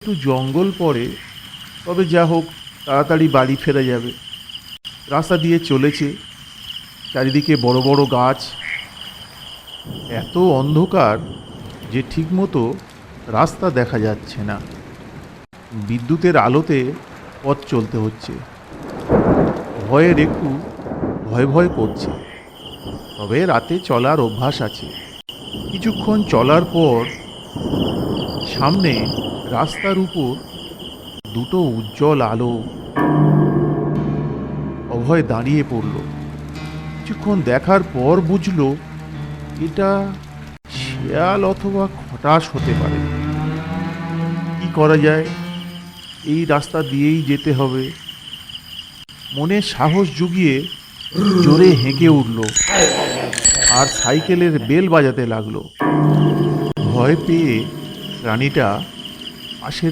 একটু জঙ্গল পড়ে, তবে যা হোক তাড়াতাড়ি বাড়ি ফেরা যাবে। রাস্তা দিয়ে চলেছে, চারিদিকে বড় বড় গাছ, এত অন্ধকার যে ঠিকমতো রাস্তা দেখা যাচ্ছে না। বিদ্যুতের আলোতে পথ চলতে হচ্ছে। ভয়ের একটু ভয় ভয় করছে, তবে রাতে চলার অভ্যাস আছে। কিছুক্ষণ চলার পর সামনে রাস্তার উপর দুটো উজ্জ্বল আলো। অভয় দাঁড়িয়ে পড়ল। কিছুক্ষণ দেখার পর বুঝল এটা শেয়াল অথবা খটাস হতে পারে। কি করা যায়, এই রাস্তা দিয়েই যেতে হবে। মনে সাহস জুগিয়ে জোরে হেঁকে উঠল আর সাইকেলের বেল বাজাতে লাগলো। ভয় পেয়ে প্রাণীটা পাশের